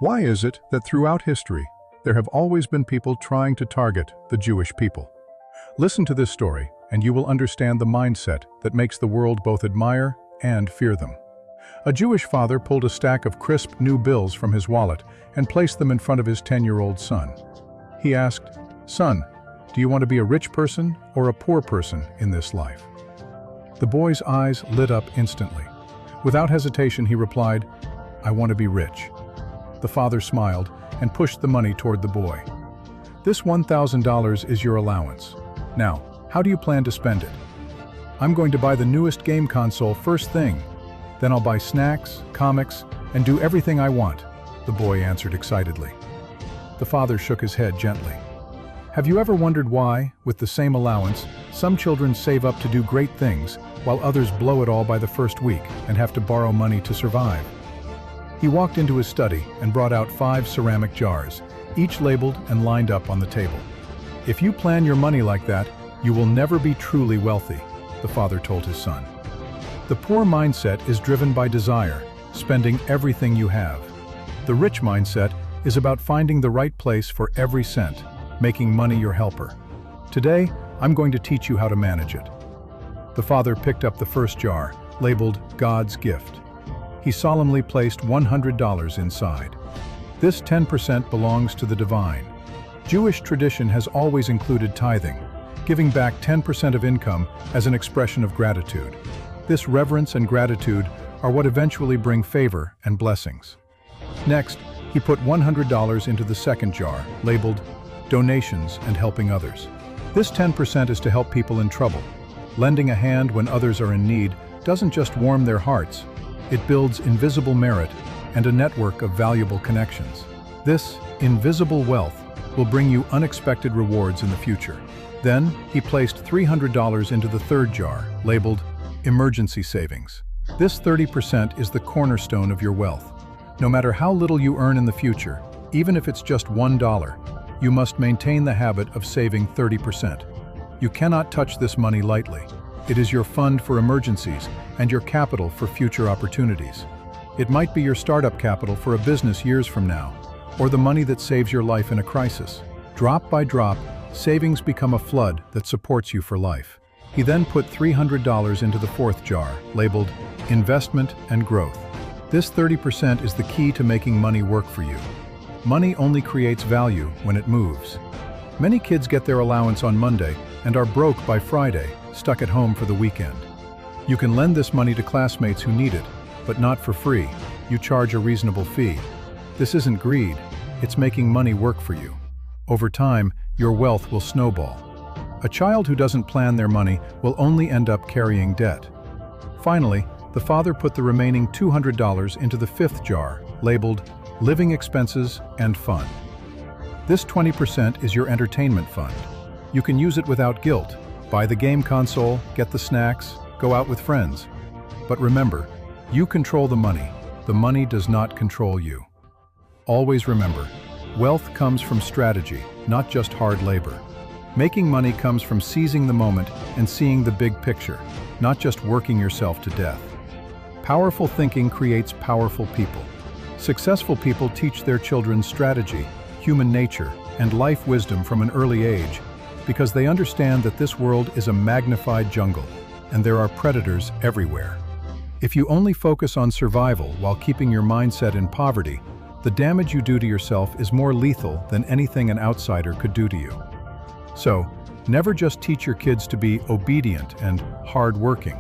Why is it that throughout history, there have always been people trying to target the Jewish people? Listen to this story, and you will understand the mindset that makes the world both admire and fear them. A Jewish father pulled a stack of crisp new bills from his wallet and placed them in front of his 10-year-old son. He asked, "Son, do you want to be a rich person or a poor person in this life?" The boy's eyes lit up instantly. Without hesitation, he replied, "I want to be rich." The father smiled and pushed the money toward the boy. "This $1,000 is your allowance. Now, how do you plan to spend it?" "I'm going to buy the newest game console first thing. Then I'll buy snacks, comics, and do everything I want," the boy answered excitedly. The father shook his head gently. Have you ever wondered why, with the same allowance, some children save up to do great things, while others blow it all by the first week and have to borrow money to survive? He walked into his study and brought out 5 ceramic jars, each labeled and lined up on the table. "If you plan your money like that, you will never be truly wealthy," the father told his son. The poor mindset is driven by desire, spending everything you have. The rich mindset is about finding the right place for every cent, making money your helper. Today, I'm going to teach you how to manage it. The father picked up the first jar, labeled God's Gift. He solemnly placed $100 inside. This 10% belongs to the divine. Jewish tradition has always included tithing, giving back 10% of income as an expression of gratitude. This reverence and gratitude are what eventually bring favor and blessings. Next, he put $100 into the second jar, labeled Donations and Helping Others. This 10% is to help people in trouble. Lending a hand when others are in need doesn't just warm their hearts, it builds invisible merit and a network of valuable connections. This invisible wealth will bring you unexpected rewards in the future. Then, he placed $300 into the third jar, labeled Emergency Savings. This 30% is the cornerstone of your wealth. No matter how little you earn in the future, even if it's just $1, you must maintain the habit of saving 30%. You cannot touch this money lightly. It is your fund for emergencies and your capital for future opportunities. It might be your startup capital for a business years from now, or the money that saves your life in a crisis. Drop by drop, savings become a flood that supports you for life. He then put $300 into the fourth jar, labeled Investment and Growth. This 30% is the key to making money work for you. Money only creates value when it moves. Many kids get their allowance on Monday and are broke by Friday, stuck at home for the weekend. You can lend this money to classmates who need it, but not for free. You charge a reasonable fee. This isn't greed, it's making money work for you. Over time, your wealth will snowball. A child who doesn't plan their money will only end up carrying debt. Finally, the father put the remaining $200 into the fifth jar, labeled Living Expenses and Fun. This 20% is your entertainment fund. You can use it without guilt. Buy the game console, get the snacks, go out with friends. But remember, you control the money. The money does not control you. Always remember, wealth comes from strategy, not just hard labor. Making money comes from seizing the moment and seeing the big picture, not just working yourself to death. Powerful thinking creates powerful people. Successful people teach their children strategy, human nature, and life wisdom from an early age because they understand that this world is a magnified jungle and there are predators everywhere. If you only focus on survival while keeping your mindset in poverty, the damage you do to yourself is more lethal than anything an outsider could do to you. So, never just teach your kids to be obedient and hard-working.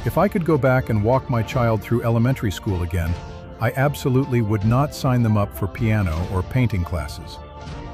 If I could go back and walk my child through elementary school again, I absolutely would not sign them up for piano or painting classes.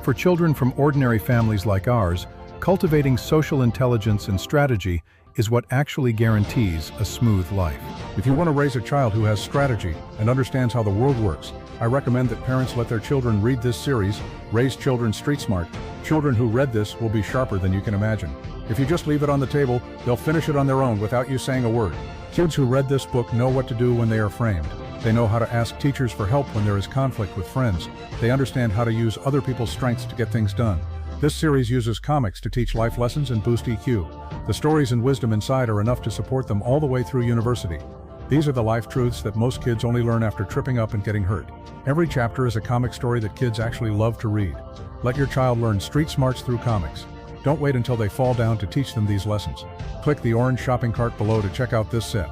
For children from ordinary families like ours, cultivating social intelligence and strategy is what actually guarantees a smooth life. If you want to raise a child who has strategy and understands how the world works, I recommend that parents let their children read this series, Raise Children Street Smart. Children who read this will be sharper than you can imagine. If you just leave it on the table, they'll finish it on their own without you saying a word. Kids who read this book know what to do when they are framed. They know how to ask teachers for help when there is conflict with friends. They understand how to use other people's strengths to get things done. This series uses comics to teach life lessons and boost EQ. The stories and wisdom inside are enough to support them all the way through university. These are the life truths that most kids only learn after tripping up and getting hurt. Every chapter is a comic story that kids actually love to read. Let your child learn street smarts through comics. Don't wait until they fall down to teach them these lessons. Click the orange shopping cart below to check out this set.